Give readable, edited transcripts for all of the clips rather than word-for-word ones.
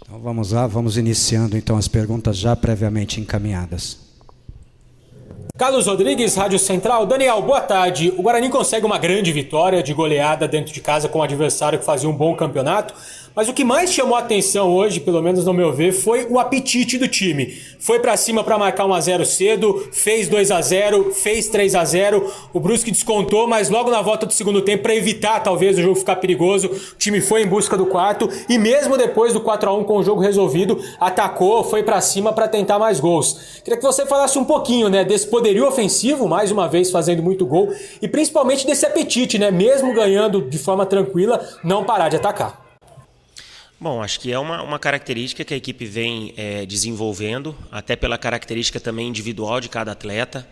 Então vamos lá, vamos iniciando então as perguntas já previamente encaminhadas. Carlos Rodrigues, Rádio Central. Daniel, boa tarde. O Guarani consegue uma grande vitória de goleada dentro de casa com um adversário que fazia um bom campeonato, mas o que mais chamou a atenção hoje, pelo menos no meu ver, foi o apetite do time. Foi pra cima pra marcar 1-0 cedo, fez 2-0, fez 3-0, o Brusque descontou, mas logo na volta do segundo tempo, pra evitar talvez o jogo ficar perigoso, o time foi em busca do quarto e mesmo depois do 4-1 com o jogo resolvido, atacou, foi pra cima pra tentar mais gols. Queria que você falasse um pouquinho, né, desse poderio ofensivo, mais uma vez fazendo muito gol, e principalmente desse apetite, né, mesmo ganhando de forma tranquila, não parar de atacar. Bom, acho que é uma característica que a equipe vem desenvolvendo, até pela característica também individual de cada atleta,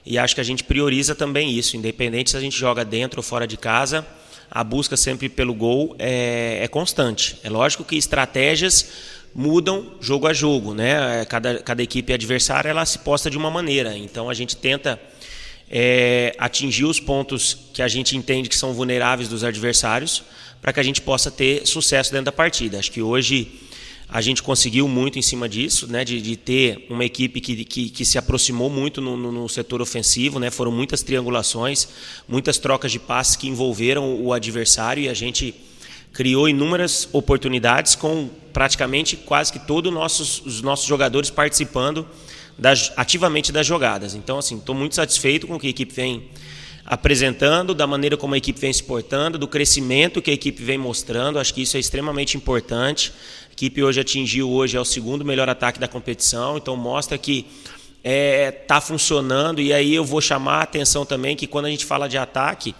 e acho que a gente prioriza também isso, independente se a gente joga dentro ou fora de casa, a busca sempre pelo gol é constante. É lógico que estratégias mudam jogo a jogo, né? Cada equipe adversária ela se posta de uma maneira, então a gente tenta atingir os pontos que a gente entende que são vulneráveis dos adversários, para que a gente possa ter sucesso dentro da partida. Acho que hoje a gente conseguiu muito em cima disso, né, de ter uma equipe que se aproximou muito no setor ofensivo, né, foram muitas triangulações, muitas trocas de passes que envolveram o adversário e a gente criou inúmeras oportunidades com praticamente quase que todos os nossos jogadores participando ativamente das jogadas. Então, assim, estou muito satisfeito com o que a equipe vem apresentando, da maneira como a equipe vem se portando, do crescimento que a equipe vem mostrando. Acho que isso é extremamente importante. A equipe hoje atingiu, é o segundo melhor ataque da competição, então mostra que está funcionando. E aí eu vou chamar a atenção também que quando a gente fala de ataque,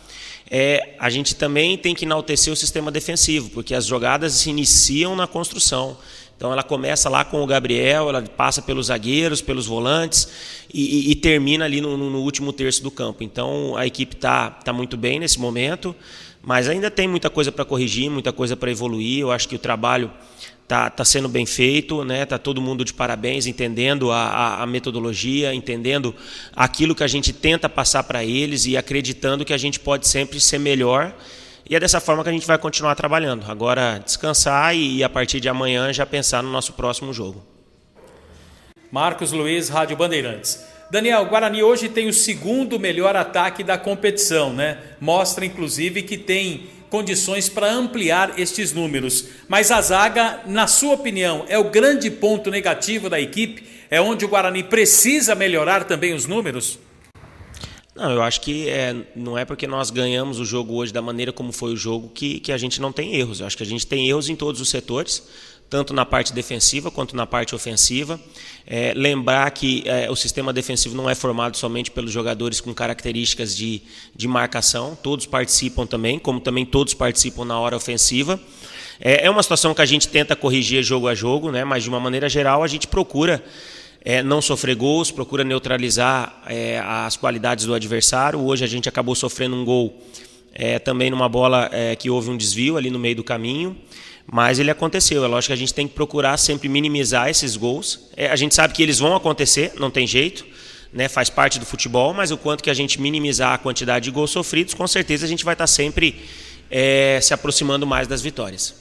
a gente também tem que enaltecer o sistema defensivo, porque as jogadas se iniciam na construção. Então ela começa lá com o Gabriel, ela passa pelos zagueiros, pelos volantes e termina ali no último terço do campo. Então a equipe tá muito bem nesse momento, mas ainda tem muita coisa para corrigir, muita coisa para evoluir. Eu acho que o trabalho tá sendo bem feito, né? Tá todo mundo de parabéns, entendendo a metodologia, entendendo aquilo que a gente tenta passar para eles e acreditando que a gente pode sempre ser melhor. E é dessa forma que a gente vai continuar trabalhando. Agora descansar e a partir de amanhã já pensar no nosso próximo jogo. Marcos Luiz, Rádio Bandeirantes. Daniel, o Guarani hoje tem o segundo melhor ataque da competição, né? Mostra inclusive que tem condições para ampliar estes números. Mas a zaga, na sua opinião, é o grande ponto negativo da equipe? É onde o Guarani precisa melhorar também os números? Não, eu acho que não é porque nós ganhamos o jogo hoje da maneira como foi o jogo que a gente não tem erros. Eu acho que a gente tem erros em todos os setores, tanto na parte defensiva quanto na parte ofensiva. Lembrar que o sistema defensivo não é formado somente pelos jogadores com características de marcação, todos participam também, como também todos participam na hora ofensiva. É uma situação que a gente tenta corrigir jogo a jogo, né? Mas de uma maneira geral a gente procura não sofrer gols, procura neutralizar as qualidades do adversário. Hoje a gente acabou sofrendo um gol também numa bola que houve um desvio ali no meio do caminho, mas ele aconteceu. É lógico que a gente tem que procurar sempre minimizar esses gols. A gente sabe que eles vão acontecer, não tem jeito, né? Faz parte do futebol, mas o quanto que a gente minimizar a quantidade de gols sofridos, com certeza a gente vai estar sempre se aproximando mais das vitórias.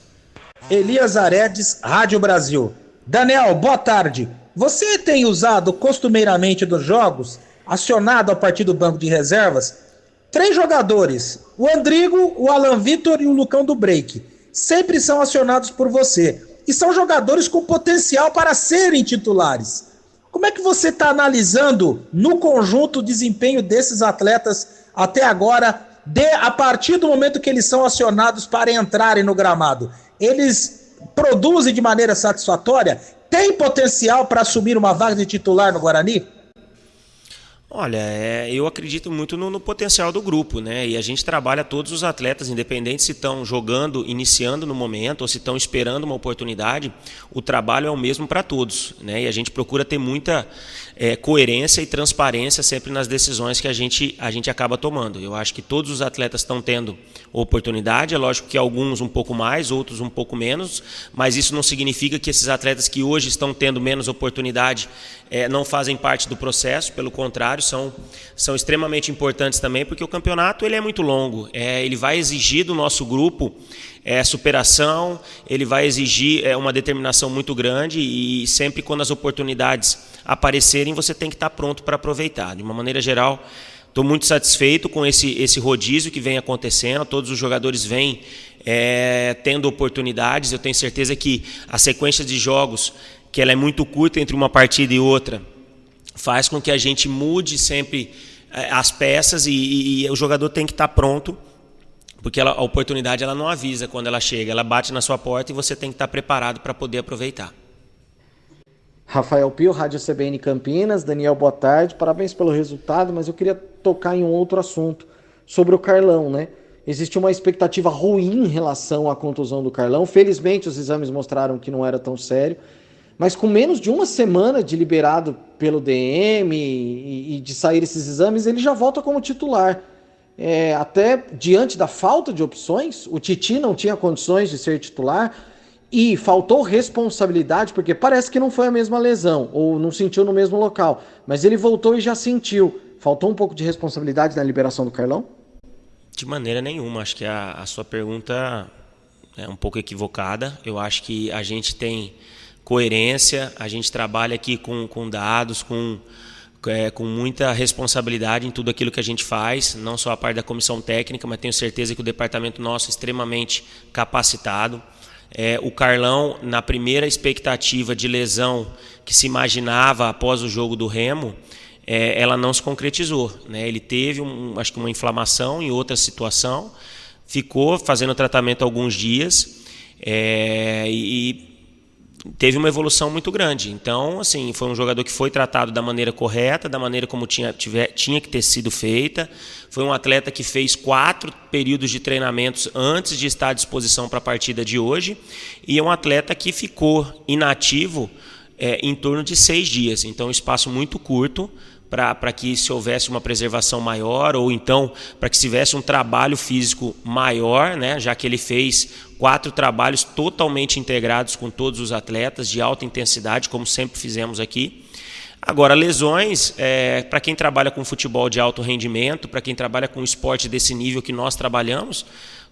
Elias Aredes, Rádio Brasil. Daniel, boa tarde. Você tem usado costumeiramente dos jogos, acionado a partir do banco de reservas, 3 jogadores, o Andrigo, o Alan Vitor e o Lucão do Break. Sempre são acionados por você. E são jogadores com potencial para serem titulares. Como é que você está analisando no conjunto o desempenho desses atletas até agora, a partir do momento que eles são acionados para entrarem no gramado? Eles produzem de maneira satisfatória? Tem potencial para assumir uma vaga de titular no Guarani? Olha, eu acredito muito no potencial do grupo, né? E a gente trabalha todos os atletas, independente se estão jogando, iniciando no momento, ou se estão esperando uma oportunidade, o trabalho é o mesmo para todos, né? E a gente procura ter muita coerência e transparência sempre nas decisões que a gente acaba tomando. Eu acho que todos os atletas estão tendo oportunidade, é lógico que alguns um pouco mais, outros um pouco menos, mas isso não significa que esses atletas que hoje estão tendo menos oportunidade não fazem parte do processo, pelo contrário, adversários são extremamente importantes também, porque o campeonato ele é muito longo. Ele vai exigir do nosso grupo superação, ele vai exigir uma determinação muito grande, e sempre quando as oportunidades aparecerem, você tem que estar pronto para aproveitar. De uma maneira geral, estou muito satisfeito com esse rodízio que vem acontecendo, todos os jogadores vêm tendo oportunidades. Eu tenho certeza que a sequência de jogos, que ela é muito curta entre uma partida e outra, faz com que a gente mude sempre as peças, e o jogador tem que estar pronto, porque a oportunidade ela não avisa quando ela chega, ela bate na sua porta e você tem que estar preparado para poder aproveitar. Rafael Pio, Rádio CBN Campinas. Daniel, boa tarde, parabéns pelo resultado, mas eu queria tocar em um outro assunto, sobre o Carlão, né? Existe uma expectativa ruim em relação à contusão do Carlão. Felizmente os exames mostraram que não era tão sério, mas com menos de uma semana de liberado pelo DM e de sair esses exames, ele já volta como titular. Até diante da falta de opções, o Titi não tinha condições de ser titular e faltou responsabilidade, porque parece que não foi a mesma lesão, ou não sentiu no mesmo local, mas ele voltou e já sentiu. Faltou um pouco de responsabilidade na liberação do Carlão? De maneira nenhuma. Acho que a sua pergunta é um pouco equivocada. Eu acho que a gente tem coerência, a gente trabalha aqui com dados, com muita responsabilidade em tudo aquilo que a gente faz, não só a parte da comissão técnica, mas tenho certeza que o departamento nosso é extremamente capacitado. O Carlão, na primeira expectativa de lesão que se imaginava após o jogo do Remo, ela não se concretizou, né? Ele teve acho que uma inflamação em outra situação, ficou fazendo tratamento alguns dias e teve uma evolução muito grande. Então, assim, foi um jogador que foi tratado da maneira correta, da maneira como tinha que ter sido feita. Foi um atleta que fez 4 períodos de treinamentos antes de estar à disposição para a partida de hoje, e é um atleta que ficou inativo em torno de 6 dias. Então, um espaço muito curto para que se houvesse uma preservação maior, ou então para que se tivesse um trabalho físico maior, né, já que ele fez 4 trabalhos totalmente integrados com todos os atletas, de alta intensidade, como sempre fizemos aqui. Agora, lesões, para quem trabalha com futebol de alto rendimento, para quem trabalha com esporte desse nível que nós trabalhamos,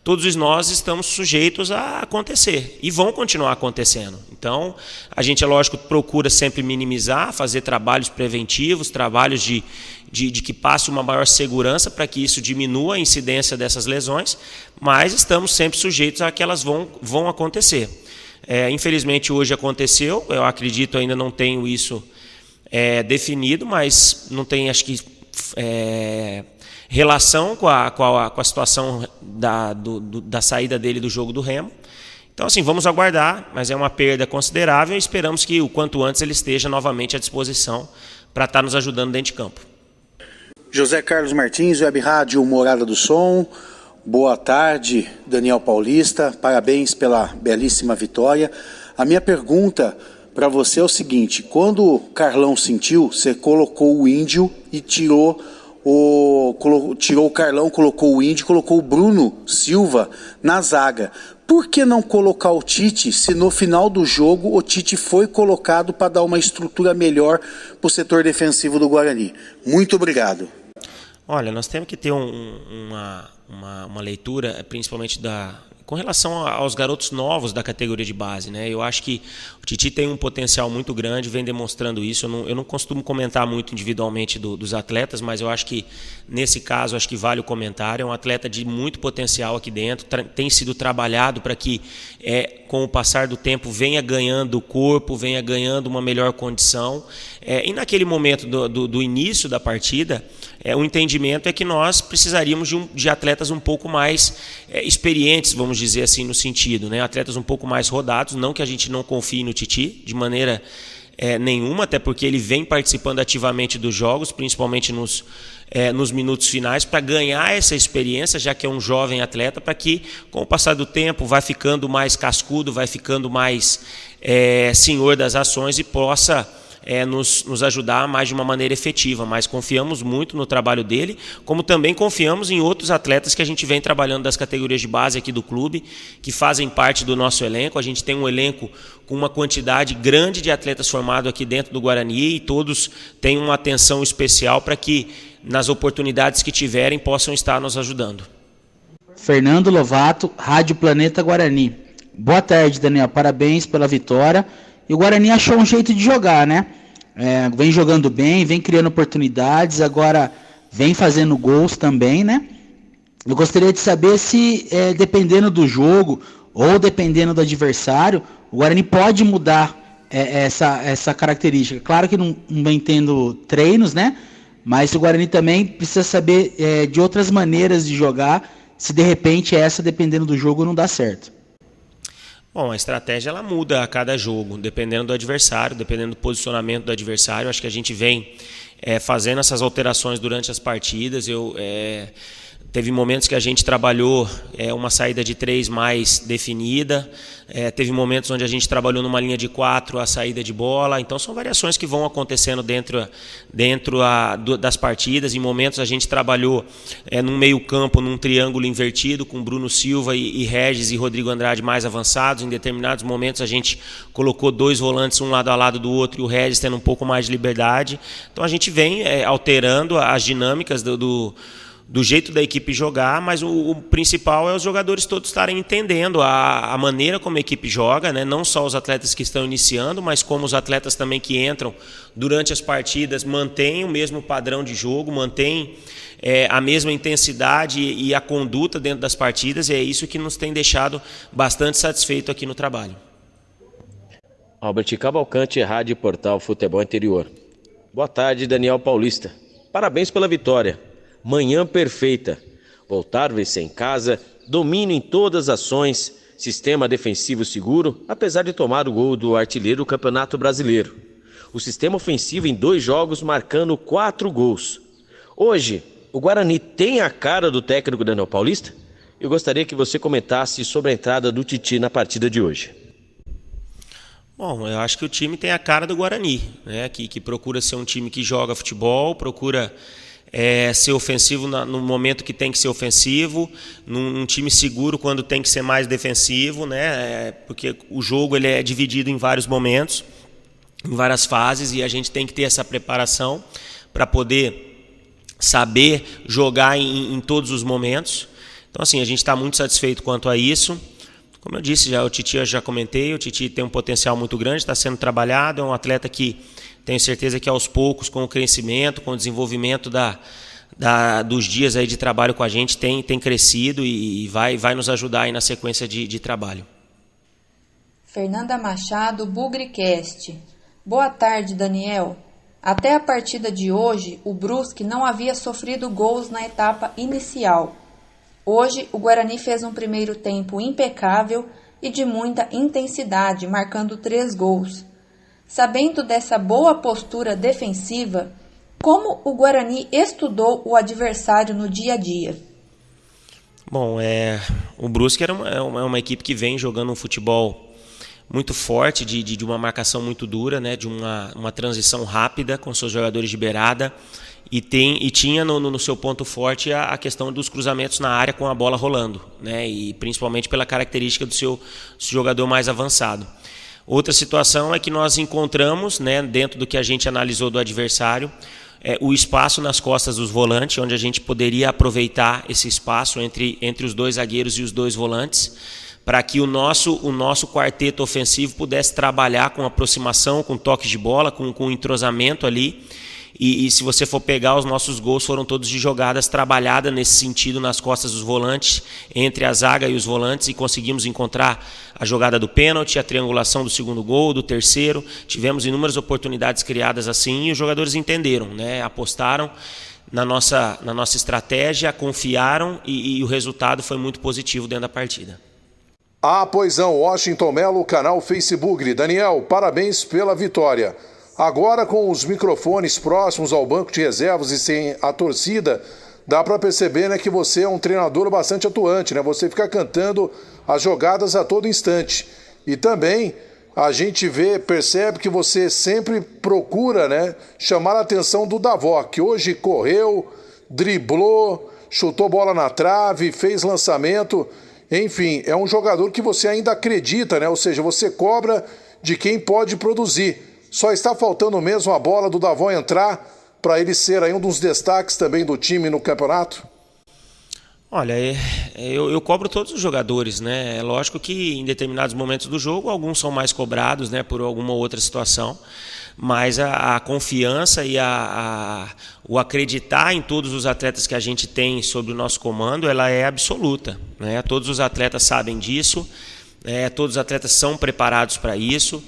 todos nós estamos sujeitos a acontecer e vão continuar acontecendo. Então, a gente, é lógico, procura sempre minimizar, fazer trabalhos preventivos, trabalhos de que passe uma maior segurança para que isso diminua a incidência dessas lesões, mas estamos sempre sujeitos a que elas vão acontecer. Infelizmente, hoje aconteceu, eu acredito, ainda não tenho isso definido, mas não tem, acho que, relação com a situação da saída dele do jogo do Remo. Então, assim, vamos aguardar, mas é uma perda considerável e esperamos que o quanto antes ele esteja novamente à disposição para estar nos ajudando dentro de campo. José Carlos Martins, Web Rádio Morada do Som. Boa tarde, Daniel Paulista. Parabéns pela belíssima vitória. A minha pergunta para você é o seguinte: quando o Carlão sentiu, você colocou o Índio e tirou o Carlão, colocou o Índio, colocou o Bruno Silva na zaga. Por que não colocar o Tite, se no final do jogo o Tite foi colocado para dar uma estrutura melhor para o setor defensivo do Guarani? Muito obrigado. Olha, nós temos que ter uma leitura, principalmente com relação aos garotos novos da categoria de base, né? Eu acho que o Titi tem um potencial muito grande, vem demonstrando isso. Eu não costumo comentar muito individualmente dos atletas, mas eu acho que nesse caso acho que vale o comentário. É um atleta de muito potencial aqui dentro, tem sido trabalhado para que com o passar do tempo venha ganhando corpo, venha ganhando uma melhor condição. E naquele momento do início da partida, o entendimento é que nós precisaríamos de atletas um pouco mais experientes, vamos dizer assim, no sentido, né? Atletas um pouco mais rodados, não que a gente não confie no Titi de maneira nenhuma, até porque ele vem participando ativamente dos jogos, principalmente nos minutos finais, para ganhar essa experiência, já que é um jovem atleta, para que, com o passar do tempo, vai ficando mais cascudo, vai ficando mais senhor das ações e possa nos ajudar mais de uma maneira efetiva, mas confiamos muito no trabalho dele, como também confiamos em outros atletas que a gente vem trabalhando das categorias de base aqui do clube, que fazem parte do nosso elenco. A gente tem um elenco com uma quantidade grande de atletas formados aqui dentro do Guarani e todos têm uma atenção especial para que, nas oportunidades que tiverem, possam estar nos ajudando. Fernando Lovato, Rádio Planeta Guarani. Boa tarde, Daniel. Parabéns pela vitória. E o Guarani achou um jeito de jogar, né? Vem jogando bem, vem criando oportunidades, agora vem fazendo gols também, né? Eu gostaria de saber se, dependendo do jogo ou dependendo do adversário, o Guarani pode mudar essa característica. Claro que não vem tendo treinos, né? Mas o Guarani também precisa saber de outras maneiras de jogar, se de repente essa, dependendo do jogo, não dá certo. Bom, a estratégia ela muda a cada jogo, dependendo do adversário, dependendo do posicionamento do adversário. Acho que a gente vem fazendo essas alterações durante as partidas. Teve momentos que a gente trabalhou uma saída de 3 mais definida, teve momentos onde a gente trabalhou numa linha de 4 a saída de bola. Então são variações que vão acontecendo dentro das partidas. Em momentos a gente trabalhou num meio campo, num triângulo invertido, com Bruno Silva e Regis e Rodrigo Andrade mais avançados. Em determinados momentos a gente colocou 2 volantes um lado a lado do outro e o Regis tendo um pouco mais de liberdade. Então a gente vem alterando as dinâmicas do jeito da equipe jogar, mas o principal é os jogadores todos estarem entendendo a maneira como a equipe joga, né? Não só os atletas que estão iniciando, mas como os atletas também que entram durante as partidas mantêm o mesmo padrão de jogo, mantêm a mesma intensidade e a conduta dentro das partidas, e é isso que nos tem deixado bastante satisfeito aqui no trabalho. Albert Cavalcante, Rádio Portal Futebol Interior. Boa tarde, Daniel Paulista. Parabéns pela vitória. Manhã perfeita. Voltar a vencer em casa, domínio em todas as ações, sistema defensivo seguro, apesar de tomar o gol do artilheiro do Campeonato Brasileiro. O sistema ofensivo em 2 jogos, marcando 4 gols. Hoje, o Guarani tem a cara do técnico Daniel Paulista? Eu gostaria que você comentasse sobre a entrada do Titi na partida de hoje. Bom, eu acho que o time tem a cara do Guarani, né? Que procura ser um time que joga futebol, procura ser ofensivo no momento que tem que ser ofensivo, num time seguro quando tem que ser mais defensivo, né? Porque o jogo ele é dividido em vários momentos, em várias fases, e a gente tem que ter essa preparação para poder saber jogar em todos os momentos. Então, assim, a gente está muito satisfeito quanto a isso. Como eu disse, o Titi eu já comentei, o Titi tem um potencial muito grande, está sendo trabalhado, é um atleta que tenho certeza que aos poucos, com o crescimento, com o desenvolvimento dos dias aí de trabalho com a gente, tem crescido e vai nos ajudar aí na sequência de trabalho. Fernanda Machado, Bugricast. Boa tarde, Daniel. Até a partida de hoje, o Brusque não havia sofrido gols na etapa inicial. Hoje, o Guarani fez um primeiro tempo impecável e de muita intensidade, marcando 3 gols. Sabendo dessa boa postura defensiva, como o Guarani estudou o adversário no dia a dia? Bom, o Brusque é uma equipe que vem jogando um futebol muito forte, de uma marcação muito dura, né, de uma transição rápida com seus jogadores de beirada, e tinha no seu ponto forte a questão dos cruzamentos na área com a bola rolando, né, e principalmente pela característica do seu jogador mais avançado. Outra situação é que nós encontramos, né, dentro do que a gente analisou do adversário, o espaço nas costas dos volantes, onde a gente poderia aproveitar esse espaço entre os 2 zagueiros e os 2 volantes, para que o nosso quarteto ofensivo pudesse trabalhar com aproximação, com toques de bola, com entrosamento ali. E se você for pegar, os nossos gols foram todos de jogadas trabalhadas nesse sentido nas costas dos volantes, entre a zaga e os volantes, e conseguimos encontrar a jogada do pênalti, a triangulação do segundo gol, do terceiro. Tivemos inúmeras oportunidades criadas assim e os jogadores entenderam, né? Apostaram na nossa estratégia, confiaram e o resultado foi muito positivo dentro da partida. Poisão, Washington Melo, canal Facebook. Daniel, parabéns pela vitória. Agora, com os microfones próximos ao banco de reservas e sem a torcida, dá para perceber, né, que você é um treinador bastante atuante, né? Você fica cantando as jogadas a todo instante. E também a gente percebe que você sempre procura, né, chamar a atenção do Davó, que hoje correu, driblou, chutou bola na trave, fez lançamento, enfim, é um jogador que você ainda acredita, né? Ou seja, você cobra de quem pode produzir. Só está faltando mesmo a bola do Davó entrar para ele ser aí um dos destaques também do time no campeonato? Olha, eu cobro todos os jogadores, né? É lógico que em determinados momentos do jogo alguns são mais cobrados, né, por alguma outra situação, mas a confiança e o acreditar em todos os atletas que a gente tem sob o nosso comando, ela é absoluta, né? Todos os atletas sabem disso, todos os atletas são preparados para isso.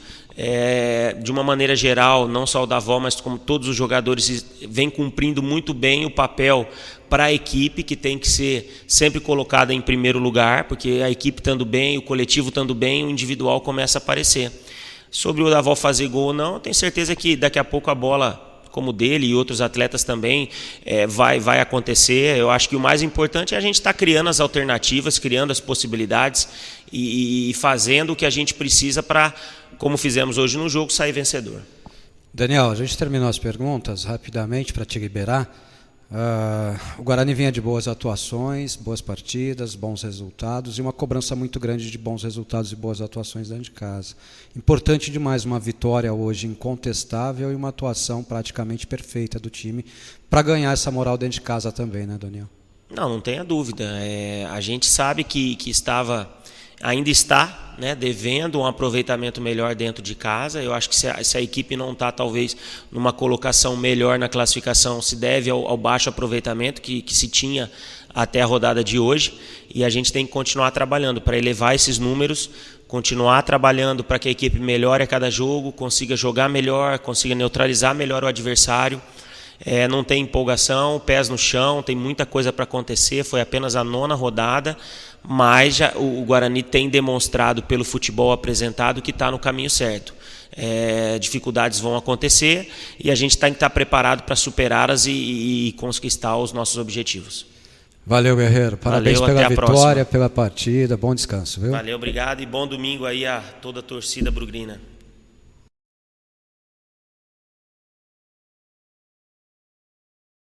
De uma maneira geral, não só o Davó, mas como todos os jogadores vêm cumprindo muito bem o papel para a equipe, que tem que ser sempre colocada em primeiro lugar, porque a equipe estando bem, o coletivo estando bem, o individual começa a aparecer. Sobre o Davó fazer gol ou não, eu tenho certeza que daqui a pouco a bola, como dele e outros atletas também, vai acontecer. Eu acho que o mais importante é a gente estar criando as alternativas, criando as possibilidades e fazendo o que a gente precisa para, como fizemos hoje no jogo, sair vencedor. Daniel, a gente terminou as perguntas rapidamente para te liberar. O Guarani vinha de boas atuações, boas partidas, bons resultados e uma cobrança muito grande de bons resultados e boas atuações dentro de casa. Importante demais uma vitória hoje incontestável e uma atuação praticamente perfeita do time para ganhar essa moral dentro de casa também, né, Daniel? Não tenha dúvida. A gente sabe que ainda está, né, devendo um aproveitamento melhor dentro de casa. Eu acho que se a equipe não está talvez numa colocação melhor na classificação, se deve ao baixo aproveitamento que se tinha até a rodada de hoje, e a gente tem que continuar trabalhando para elevar esses números, continuar trabalhando para que a equipe melhore a cada jogo, consiga jogar melhor, consiga neutralizar melhor o adversário. Não tem empolgação, pés no chão, tem muita coisa para acontecer, foi apenas a 9ª rodada, mas o Guarani tem demonstrado pelo futebol apresentado que está no caminho certo. Dificuldades vão acontecer e a gente tem que estar preparado para superá-las e conquistar os nossos objetivos. Valeu, guerreiro. Parabéns pela vitória, pela partida. Bom descanso, viu? Valeu, obrigado e bom domingo aí a toda a torcida brugrina.